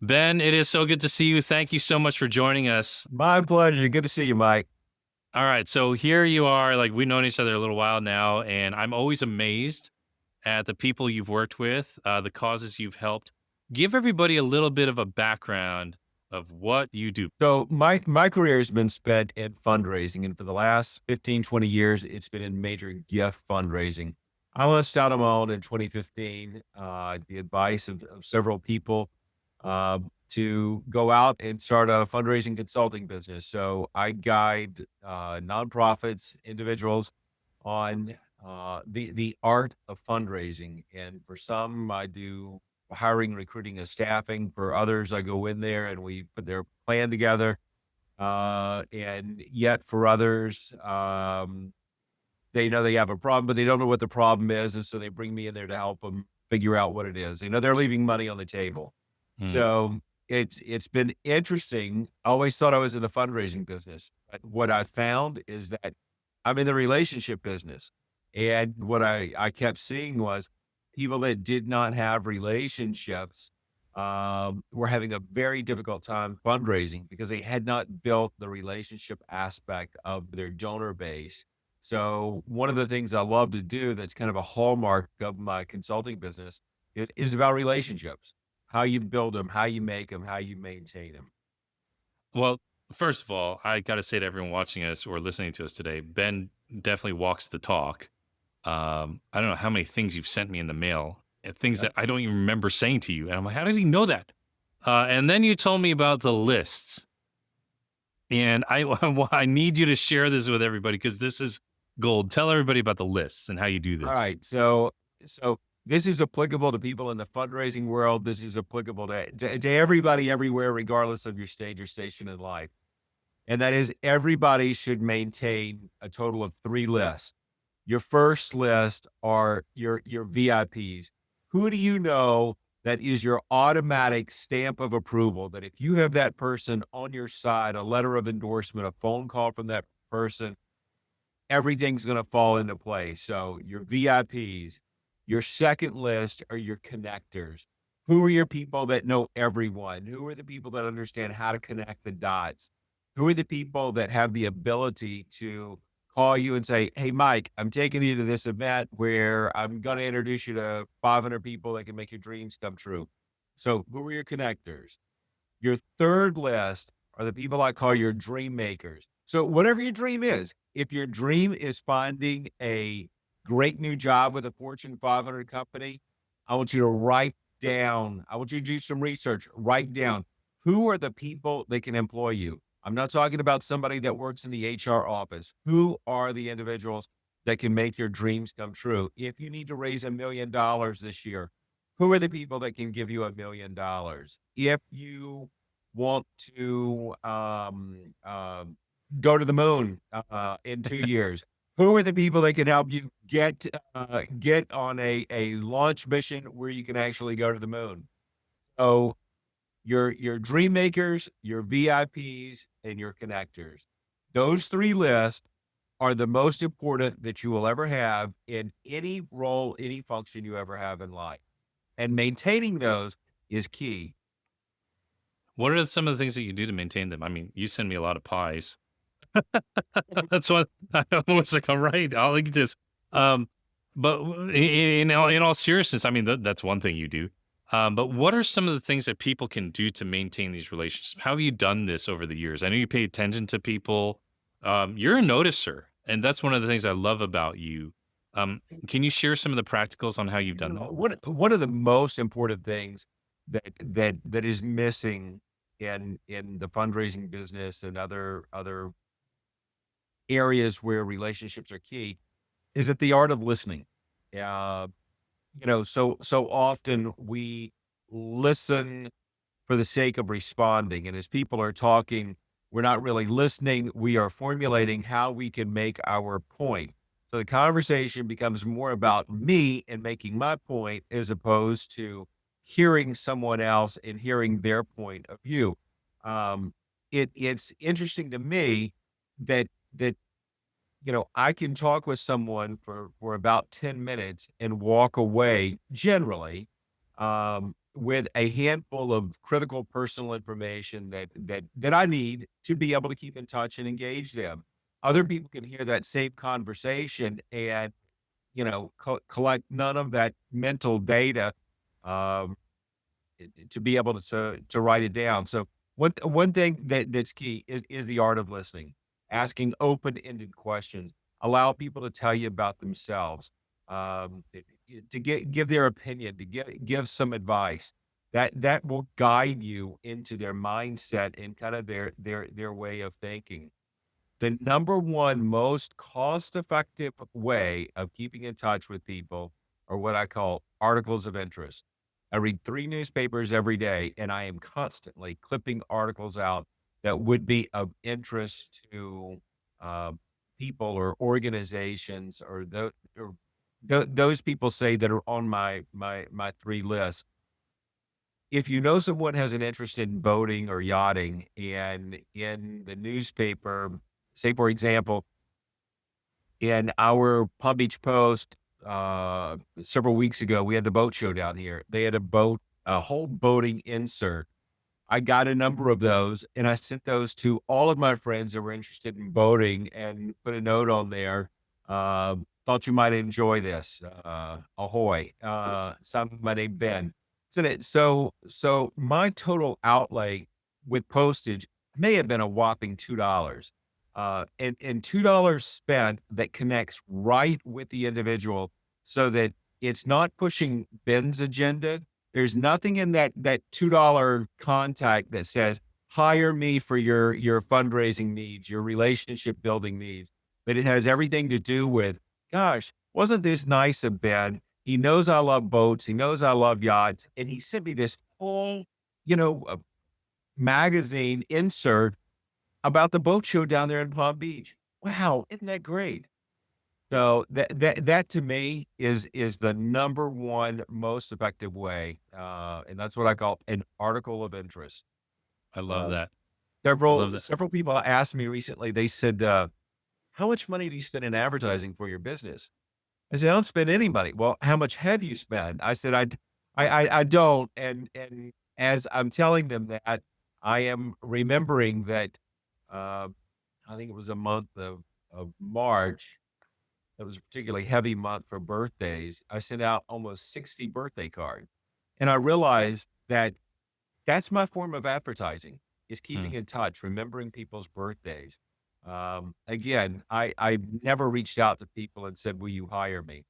Ben, it is so good to see you. Thank you so much for joining us. My pleasure. Good to see you, Mike. All right, so here you are, like we've known each other a little while now, and I'm always amazed at the people you've worked with, the causes you've helped. Give everybody a little bit of a background of what you do. So my career has been spent in fundraising, and for the last 15, 20 years, it's been in major gift fundraising. I launched out on my own in 2015, the advice of several people to go out and start a fundraising consulting business. So I guide nonprofits, individuals on the art of fundraising. And for some, I do hiring, recruiting, and staffing. For others, I go in there and we put their plan together. And yet for others, they know they have a problem, but they don't know what the problem is. And so they bring me in there to help them figure out what it is. You know, they're leaving money on the table. Mm. So it's been interesting. I always thought I was in the fundraising business. But what I found is that I'm in the relationship business. And what I kept seeing was people that did not have relationships were having a very difficult time fundraising because they had not built the relationship aspect of their donor base. So one of the things I love to do that's kind of a hallmark of my consulting business is about relationships, how you build them, how you make them, how you maintain them. Well, first of all, I got to say to everyone watching us or listening to us today, Ben definitely walks the talk. I don't know how many things you've sent me in the mail and things Yeah. that I don't even remember saying to you. And I'm like, how did he know that? And then you told me about the lists. And I I need you to share this with everybody because this is gold. Tell everybody about the lists and how you do All this. right. So this is applicable to people in the fundraising world. This is applicable to everybody everywhere, regardless of your stage or station in life. And that is everybody should maintain a total of 3 lists. Your first list are your VIPs. Who do you know that is your automatic stamp of approval, that if you have that person on your side, a letter of endorsement, a phone call from that person, everything's gonna fall into place. So your VIPs. Your second list are your connectors. Who are your people that know everyone? Who are the people that understand how to connect the dots? Who are the people that have the ability to call you and say, "Hey, Mike, I'm taking you to this event where I'm gonna introduce you to 500 people that can make your dreams come true." So who are your connectors? Your third list are the people I call your dream makers. So whatever your dream is, if your dream is finding a great new job with a Fortune 500 company, I want you to write down, I want you to do some research, write down who are the people that can employ you. I'm not talking about somebody that works in the HR office. Who are the individuals that can make your dreams come true? If you need to raise $1 million this year, who are the people that can give you $1 million? If you want to go to the moon in 2 years, who are the people that can help you get on a launch mission where you can actually go to the moon? So your dream makers, your VIPs, and your connectors. Those 3 lists are the most important that you will ever have in any role, any function you ever have in life. And maintaining those is key. What are some of the things that you do to maintain them? I mean, you send me a lot of pies. That's what I was like. All right, I'll look at this. Um, but in all seriousness, I mean that's one thing you do. But what are some of the things that people can do to maintain these relationships? How have you done this over the years? I know you pay attention to people. You're a noticer, and that's one of the things I love about you. Can you share some of the practicals on how you've You done know, that? one of the most important things that is missing in the fundraising business and other areas where relationships are key is that the art of listening. Uh, so often we listen for the sake of responding, and as people are talking, we're not really listening. We are formulating how we can make our point. So the conversation becomes more about me and making my point as opposed to hearing someone else and hearing their point of view. Um, it's interesting to me that I can talk with someone for about 10 minutes and walk away generally, with a handful of critical personal information that I need to be able to keep in touch and engage them. Other people can hear that same conversation and, collect none of that mental data, um, to be able to write it down. So one thing that's key is the art of listening, asking open-ended questions, allow people to tell you about themselves, to give their opinion, to give some advice that will guide you into their mindset and kind of their way of thinking. The number one most cost-effective way of keeping in touch with people are what I call articles of interest. I read 3 newspapers every day, and I am constantly clipping articles out that would be of interest to, uh, people or organizations or those people say that are on my 3 lists. If you know someone has an interest in boating or yachting, and in the newspaper, say, for example, in our Palm Beach Post, several weeks ago, we had the boat show down here. They had a whole boating insert. I got a number of those, and I sent those to all of my friends that were interested in boating and put a note on there. Thought you might enjoy this. Ahoy. Somebody named Ben. Sent it. So my total outlay with postage may have been a whopping $2. And $2 spent that connects right with the individual so that it's not pushing Ben's agenda. There's nothing in that $2 contact that says, "Hire me for your fundraising needs, your relationship building needs," but it has everything to do with, "Gosh, wasn't this nice of Ben? He knows I love boats, he knows I love yachts, and he sent me this whole, magazine insert about the boat show down there in Palm Beach. Wow, isn't that great?" So that to me is the number one most effective way, and that's what I call an article of interest. I love Uh, that. I several love that. several people asked me recently. They said, "How much money do you spend in advertising for your business?" I said, "I don't spend any money." "Well, how much have you spent?" I said, I don't." And as I'm telling them that, I am remembering that, uh, I think it was a month of March. It was a particularly heavy month for birthdays. I sent out almost 60 birthday cards. And I realized that that's my form of advertising, is keeping Mm. in touch, remembering people's birthdays. Again, I never reached out to people and said, "Will you hire me?"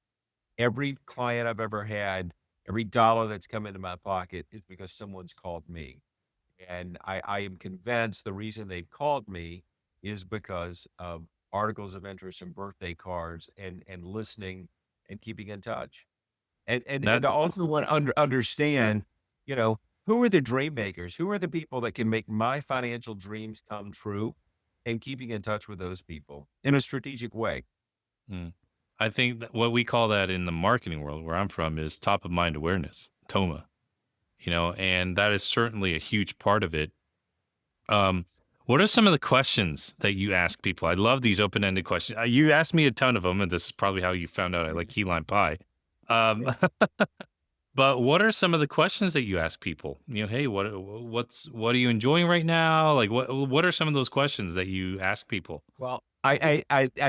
Every client I've ever had, every dollar that's come into my pocket is because someone's called me. And I am convinced the reason they've called me is because of articles of interest and birthday cards and listening and keeping in touch. And That I also want to understand, you know, who are the dream makers? Who are the people that can make my financial dreams come true? And keeping in touch with those people in a strategic way. mm. I think that what we call that in the marketing world where I'm from is top of mind awareness, TOMA, and that is certainly a huge part of it. Um, what are some of the questions that you ask people? I love these open-ended questions. You asked me a ton of them, and this is probably how you found out I like key lime pie. Um, but what are some of the questions that you ask people? Hey, what are you enjoying right now? Like, what are some of those questions that you ask people? Well, I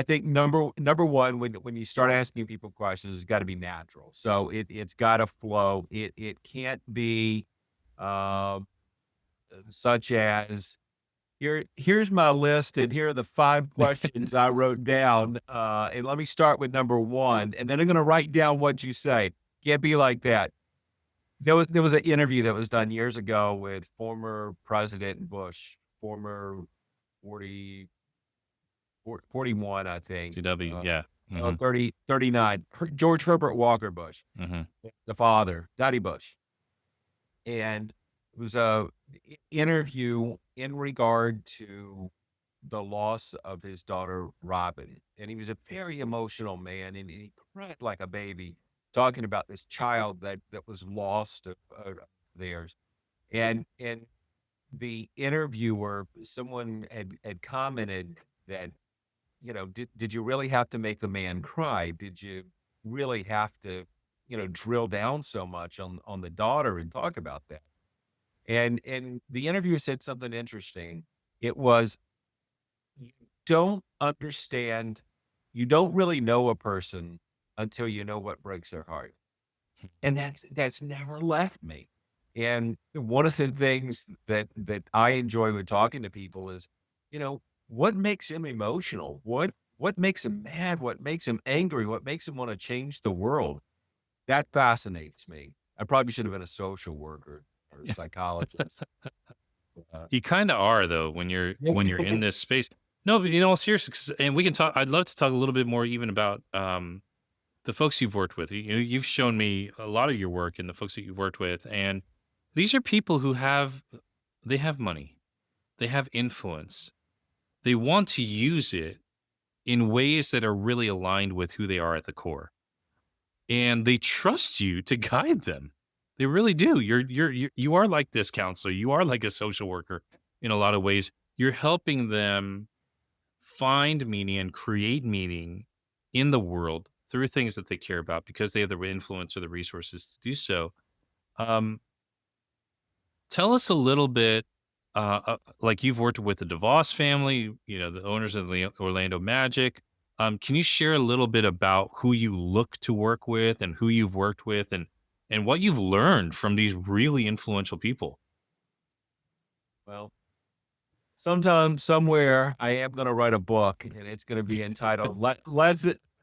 think number one, when you start asking people questions, it's got to be natural. So it's got to flow. It can't be, um, such as, here's my list, and here are the 5 questions I wrote down. And let me start with number one, and then I'm going to write down what you say. Can't be like that. There was an interview that was done years ago with former President Bush, former 40 41, I think, GW, yeah. no, Hmm. 30, 39. George Herbert Walker Bush, Hmm. the father, Daddy Bush. And it was a interview in regard to the loss of his daughter, Robin. And he was a very emotional man, and he cried like a baby, talking about this child that was lost of theirs. And the interviewer, someone had commented that, did you really have to make the man cry? Did you really have to? drill down so much on the daughter and talk about that. And the interviewer said something interesting. It was, you don't understand, you don't really know a person until you know what breaks their heart. And that's never left me. And one of the things that I enjoy with talking to people is, what makes him emotional? What makes him mad? What makes him angry? What makes him want to change the world? That fascinates me. I probably should have been a social worker or a psychologist. Uh, You kinda are though when you're in this space. No, but all seriously, 'cause and we can talk I'd love to talk a little bit more even about, the folks you've worked with. You've shown me a lot of your work and the folks that you've worked with, and these are people who they have money, they have influence, they want to use it in ways that are really aligned with who they are at the core, and they trust you to guide them. They really do. You are like this counselor, you are like a social worker in a lot of ways. You're helping them find meaning and create meaning in the world through things that they care about because they have the influence or the resources to do so. Um, Tell us a little bit, like you've worked with the DeVos family, the owners of the Orlando Magic. Can you share a little bit about who you look to work with and who you've worked with and what you've learned from these really influential people? well, sometime, somewhere, I am going to write a book, and it's going to be entitled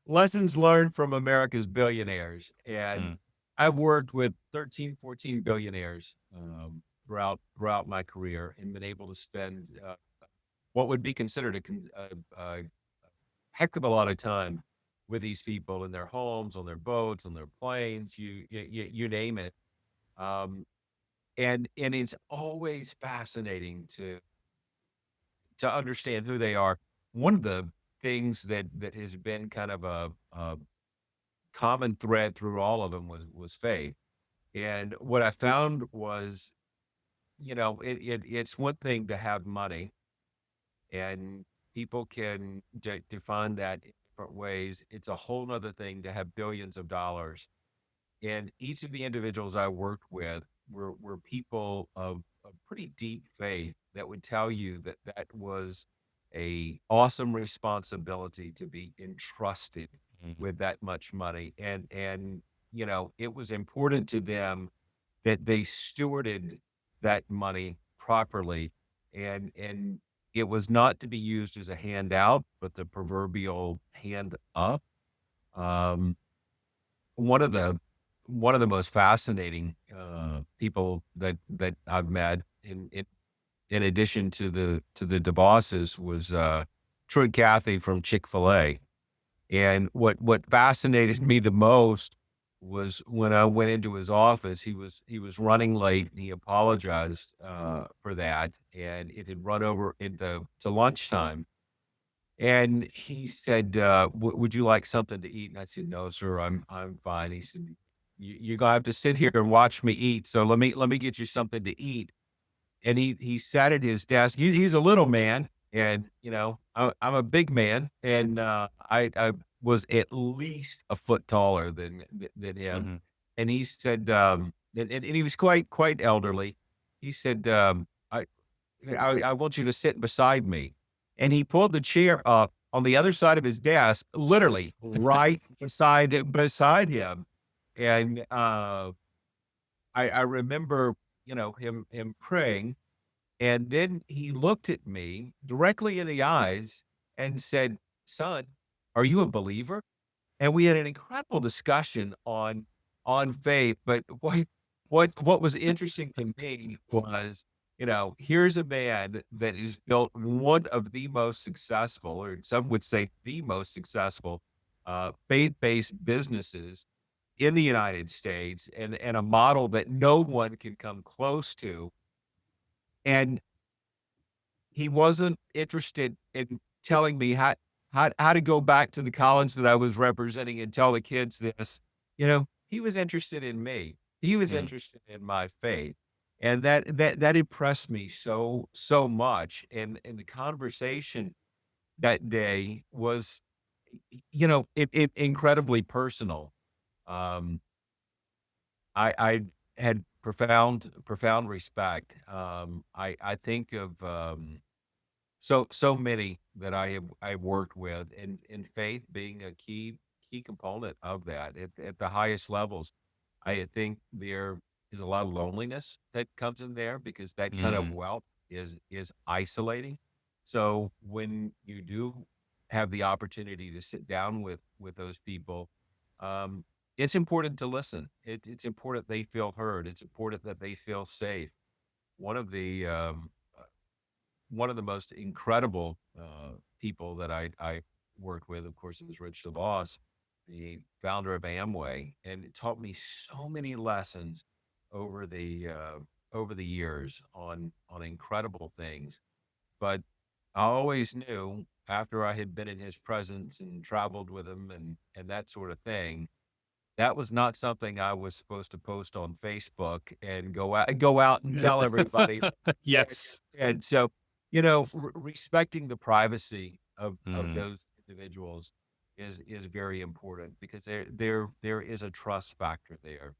Lessons Learned from America's Billionaires. And Mm, I've worked with 13, 14 billionaires throughout my career and been able to spend what would be considered a heck of a lot of time with these people in their homes, on their boats, on their planes, you name it. Um, and it's always fascinating to understand who they are. One of the things that has been kind of a common thread through all of them was faith. And what I found was, it's one thing to have money, and people can define that in different ways. It's a whole nother thing to have billions of dollars. And each of the individuals I worked with were people of pretty deep faith that would tell you that that was a awesome responsibility to be entrusted mhm, with that much money. And it was important to them that they stewarded that money properly. And it was not to be used as a handout, but the proverbial hand up. Um, one of the one of the most fascinating, people that I've met in addition to the DeVosses was, Troy Cathy from Chick-fil-A. And what fascinated me the most was when I went into his office, he was running late, and he apologized, for that, and it had run over into lunchtime. And he said, Would you like something to eat?" And I said, "No, sir, I'm fine." He said, You're gonna have to sit here and watch me eat, so let me get you something to eat." And he sat at his desk. He's a little man, and, I'm a big man, and, I was at least a foot taller than him. mhm, And he said, and he was quite elderly. He said, I want you to sit beside me." And he pulled the chair up on the other side of his desk, literally right beside him. And I remember, him praying, and then he looked at me directly in the eyes and said, "Son, are you a believer?" And we had an incredible discussion on faith. But what was interesting to me was, here's a man that has built one of the most successful, or some would say the most successful, faith-based businesses in the United States, and a model that no one can come close to. And he wasn't interested in telling me how to go back to the college that I was representing and tell the kids this. He was interested in me. He was mm. interested in my faith. And that impressed me so much. And the conversation that day was, incredibly personal. Um, I had profound respect. I think of, so many that I've worked with, and faith being a key component of that at the highest levels. I think there is a lot of loneliness that comes in there because that kind of Mm, wealth is isolating. So when you do have the opportunity to sit down with those people, um, it's important to listen. It's important they feel heard. It's important that they feel safe. One of the one of the most incredible people that I worked with, of course, is Rich DeVos, the founder of Amway, and it taught me so many lessons over the years on incredible things. But I always knew after I had been in his presence and traveled with him and that sort of thing, that was not something I was supposed to post on Facebook and go out and tell everybody. And yes. and so, respecting the privacy of Mm. those individuals is very important because there is a trust factor there.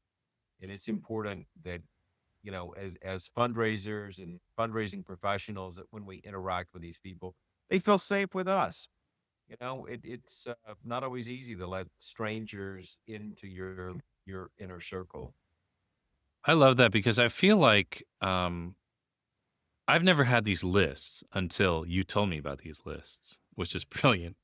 And it's important that, as fundraisers and fundraising professionals, that when we interact with these people, they feel safe with us. It's not always easy to let strangers into your inner circle. I love that because I feel like, I've never had these lists until you told me about these lists, which is brilliant.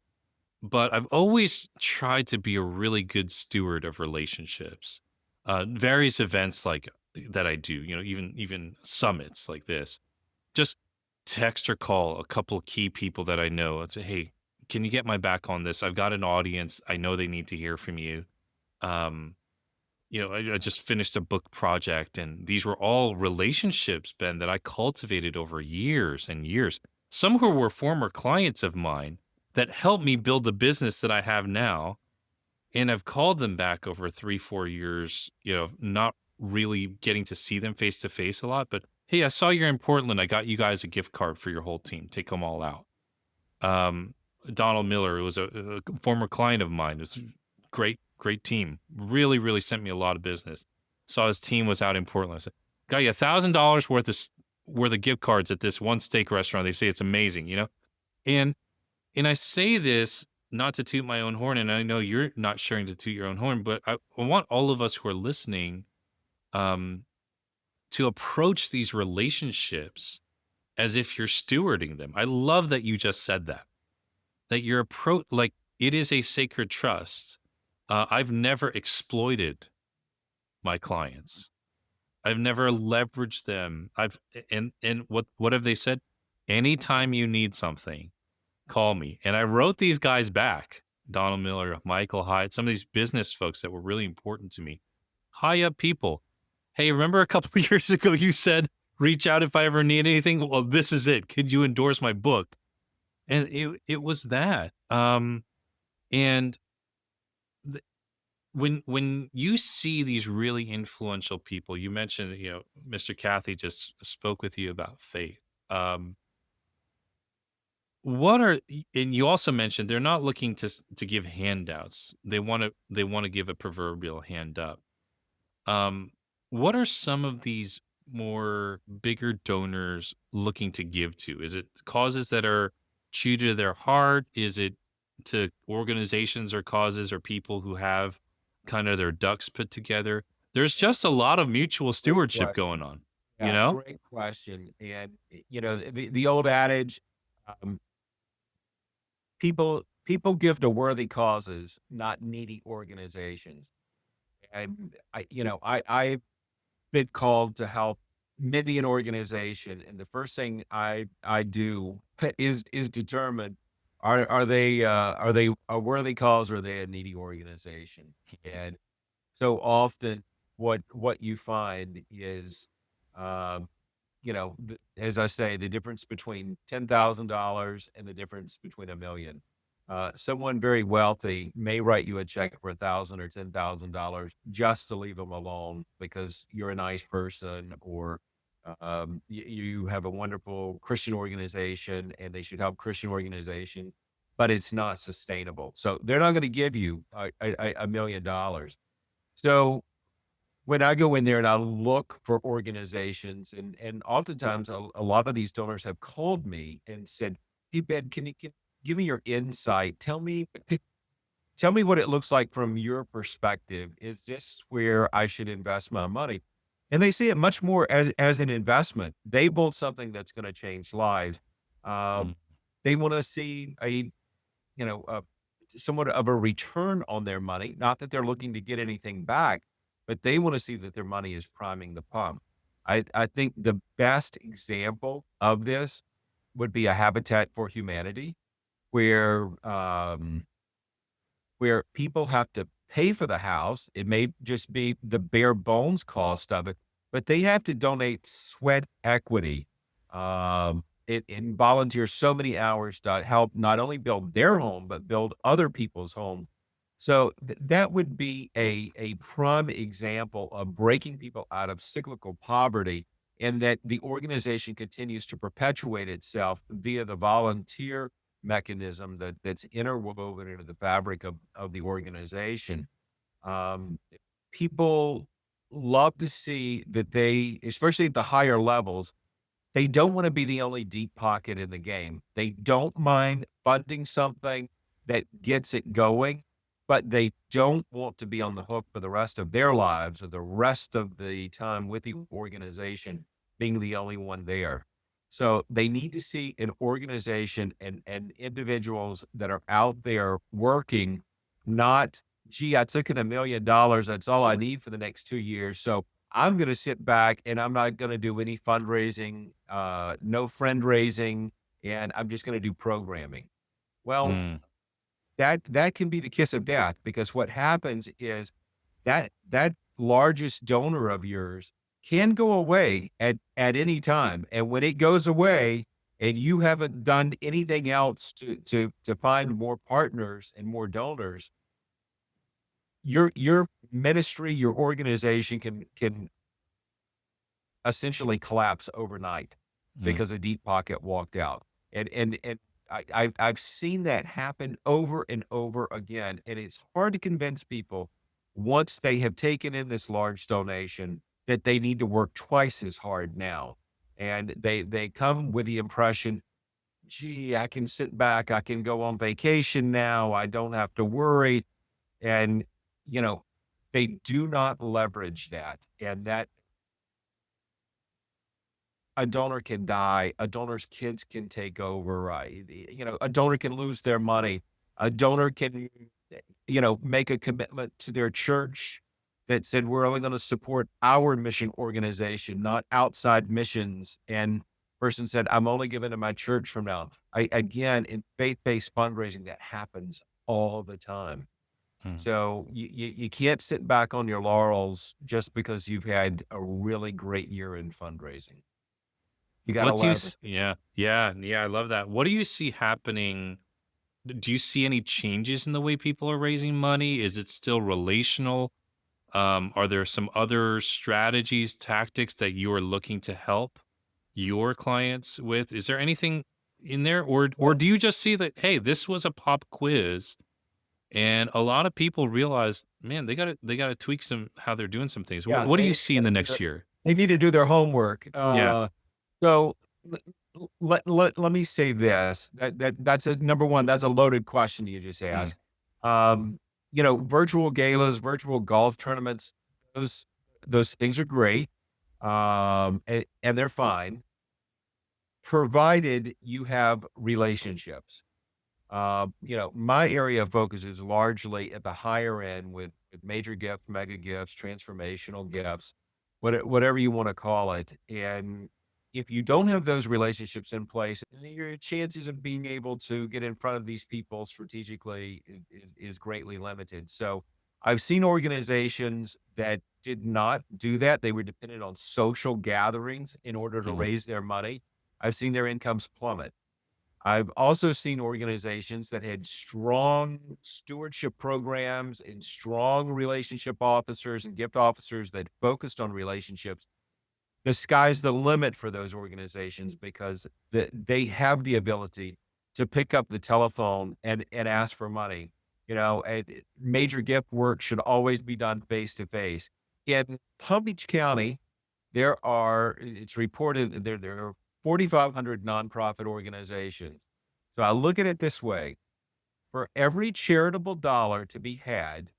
But I've always tried to be a really good steward of relationships. Various events like that I do, even summits like this, just text or call a couple of key people that I know and say, "Hey, can you get my back on this? I've got an audience. I know they need to hear from you." Um, I just finished a book project, and these were all relationships, Ben, that I cultivated over years and years. Some who were former clients of mine that helped me build the business that I have now. And I've called them back over 3, 4 years, not really getting to see them face to face a lot. But hey, I saw you're in Portland. I got you guys a gift card for your whole team. Take them all out. Um, Donald Miller, who was a former client of mine. It was great, great team. Really, really sent me a lot of business. Saw his team was out in Portland. I said, got you $1,000 worth of gift cards at this one steak restaurant. They say it's amazing. And and I say this not to toot my own horn, and I know you're not sharing to toot your own horn, but I want all of us who are listening um, to approach these relationships as if you're stewarding them. I love that you just said that. That your approach, like, it is a sacred trust. I've never exploited my clients. I've never leveraged them. And what have they said? Anytime you need something, call me. And I wrote these guys back, Donald Miller, Michael Hyatt, some of these business folks that were really important to me. High up people. Hey, remember a couple of years ago you said reach out if I ever need anything? Well, this is it. Could you endorse my book? And it was that. And th- when you see these really influential people, you mentioned, Mr. Kathy just spoke with you about faith. Um, what are and you also mentioned they're not looking to give handouts. They wanna give a proverbial hand up. Um, what are some of these more bigger donors looking to give to? Is it causes that are true to their heart? Is it to organizations or causes or people who have kind of their ducks put together? There's just a lot of mutual Great stewardship going question. on, you Yeah, know? great question. And the old adage, um, people give to worthy causes, not needy organizations. And I've been called to help many an organization, and the first thing I do is determine are they a worthy cause or are they a needy organization? And so often what you find is, um, as I say, the difference between $10,000 and the difference between a million. Someone very wealthy may write you a check for 1,000 or $10,000 just to leave them alone because you're a nice person, or you have a wonderful Christian organization and they should help Christian organization, but it's not sustainable. So they're not going to give you $1 million. So when I go in there and I look for organizations, and oftentimes a lot of these donors have called me and said, "Hey, Ben, give me your insight? Tell me what it looks like from your perspective. Is this where I should invest my money?" And they see it much more as an investment. They build something that's going to change lives. Mm, Um, they want to see a somewhat of a return on their money. Not that they're looking to get anything back, but they want to see that their money is priming the pump. I think the best example of this would be a Habitat for Humanity, where where people have to pay for the house. It may just be the bare bones cost of it, but they have to donate sweat equity, and volunteer so many hours to help not only build their home, but build other people's home. So that would be a prime example of breaking people out of cyclical poverty, and that the organization continues to perpetuate itself via the volunteer mechanism that's interwoven into the fabric of the organization. Um, People love to see that they, especially at the higher levels, they don't want to be the only deep pocket in the game. They don't mind funding something that gets it going, but they don't want to be on the hook for the rest of their lives or the rest of the time with the organization being the only one there. So they need to see an organization and individuals that are out there working, not, gee, I took in $1 million. That's all I need for the next 2 years. So I'm going to sit back and I'm not going to do any fundraising, no friend raising, and I'm just going to do programming. Well, mm, that can be the kiss of death, because what happens is that largest donor of yours can go away at any time, and when it goes away and you haven't done anything else to find more partners and more donors, your ministry, your organization can essentially collapse overnight mm. because a deep pocket walked out. And I've seen that happen over and over again. And it's hard to convince people, once they have taken in this large donation, that they need to work twice as hard now. And they come with the impression, gee, I can sit back, I can go on vacation now, I don't have to worry. And you know, they do not leverage that. And that a donor can die, a donor's kids can take over, right? A donor can lose their money. A donor can, make a commitment to their church that said, we're only going to support our mission organization, not outside missions. And person said, I'm only giving to my church from now. Again, in faith-based fundraising, that happens all the time. Mm. So you can't sit back on your laurels just because you've had a really great year in fundraising. You gotta What do you leverage. s Yeah, yeah, yeah, I love that. What do you see happening? Do you see any changes in the way people are raising money? Is it still relational? Are there some other strategies, tactics that you are looking to help your clients with? Is there anything in there? Or Well, do you just see that, hey, this was a pop quiz and a lot of people realize, man, they gotta tweak some how they're doing some things. What yeah, what do you they see in gotta the do next year? they need to do their homework. Yeah. So let me say this. That's a number one, that's a loaded question you just Mm, asked. Um, virtual galas, virtual golf tournaments, those those things are great. And they're fine, provided you have relationships. My area of focus is largely at the higher end with major gifts, mega gifts, transformational gifts, whatever you want to call it. And if you don't have those relationships in place, your chances of being able to get in front of these people strategically is greatly limited. So I've seen organizations that did not do that. They were dependent on social gatherings in order to mhm, raise their money. I've seen their incomes plummet. I've also seen organizations that had strong stewardship programs and strong relationship officers and gift officers that focused on relationships. The sky's the limit for those organizations, because they have the ability to pick up the telephone and ask for money. Major gift work should always be done face to face. In Palm Beach County, it's reported that there are 4,500 nonprofit organizations. So I look at it this way. For every charitable dollar to be had,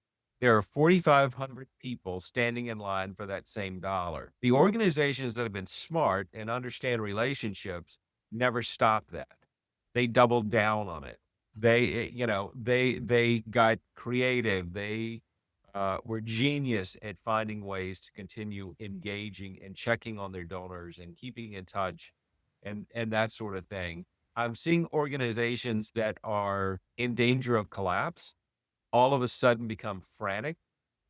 there are 4,500 people standing in line for that same dollar. The organizations that have been smart and understand relationships never stop that. They doubled down on it. They got creative. They were genius at finding ways to continue engaging and checking on their donors and keeping in touch and that sort of thing. I'm seeing organizations that are in danger of collapse all of a sudden become frantic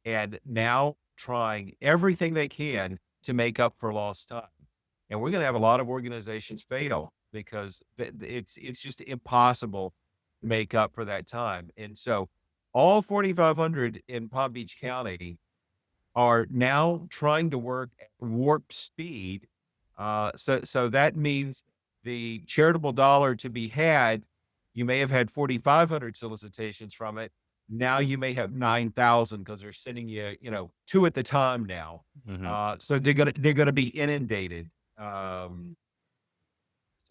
and now trying everything they can to make up for lost time. And we're going to have a lot of organizations fail because it's just impossible to make up for that time. And so all 4,500 in Palm Beach County are now trying to work at warp speed. So that means the charitable dollar to be had, you may have had 4,500 solicitations from it. Now you may have 9,000 because they're sending you, two at the time now. Mhm. So they're gonna be inundated. Um,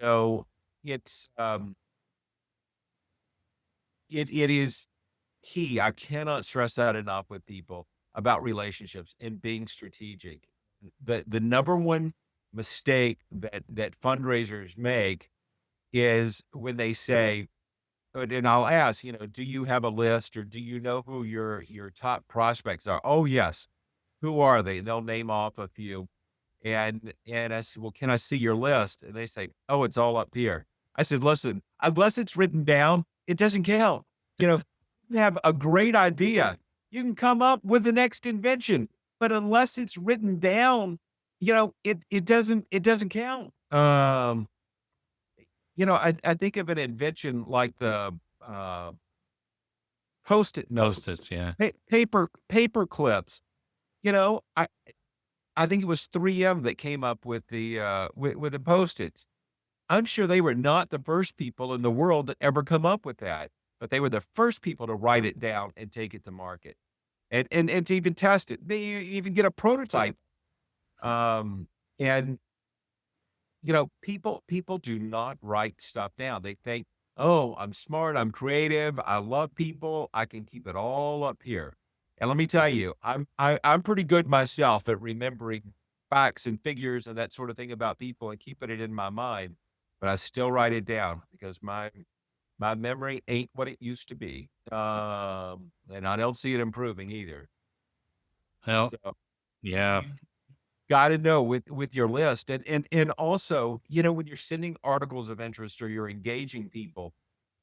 so it's it is key. I cannot stress that enough with people about relationships and being strategic. The number one mistake that fundraisers make is when they say, and I'll ask, do you have a list or do you know who your top prospects are? Oh, yes. Who are they? They'll name off a few. And I said, "Well, can I see your list?" And they say, "Oh, it's all up here." I said, "Listen, unless it's written down, it doesn't count." You have a great idea. You can come up with the next invention, but unless it's written down, it doesn't count. I think of an invention like the Post-it notes, Post-its, yeah. paper clips. I think it was 3M that came up with the Post-its. I'm sure they were not the first people in the world that ever come up with that, but they were the first people to write it down and take it to market and to even test it, maybe even get a prototype. Um, and people do not write stuff down. They think, "Oh, I'm smart, I'm creative, I love people, I can keep it all up here." And let me tell you, I'm pretty good myself at remembering facts and figures and that sort of thing about people and keeping it in my mind, but I still write it down because my memory ain't what it used to be. And I don't see it improving either. Well, So yeah. you gotta know with your list and also, when you're sending articles of interest or you're engaging people,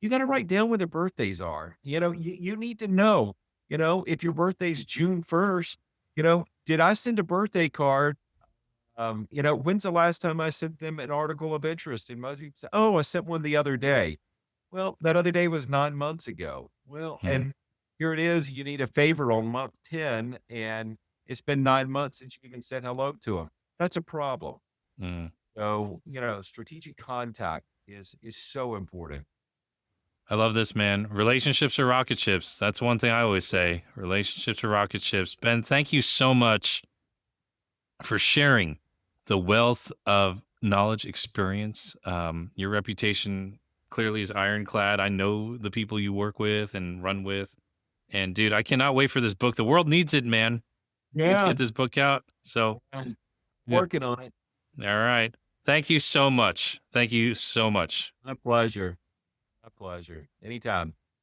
you gotta write down when their birthdays are. You need to know, if your birthday's June 1st, did I send a birthday card? When's the last time I sent them an article of interest? And most people say, "Oh, I sent one the other day." Well, that other day was 9 months ago. Well, Hmm. and here it is, you need a favor on month 10, and it's been 9 months since you even said hello to them. That's a problem. Mm. So, strategic contact is so important. I love this, man. Relationships are rocket ships. That's one thing I always say. Relationships are rocket ships. Ben, thank you so much for sharing the wealth of knowledge, experience. Your reputation clearly is ironclad. I know the people you work with and run with. And dude, I cannot wait for this book. The world needs it, man. We need to Yeah, get this book out. So, I'm yeah. working on it. All right. Thank you so much. Thank you so much. My pleasure. My pleasure. Anytime.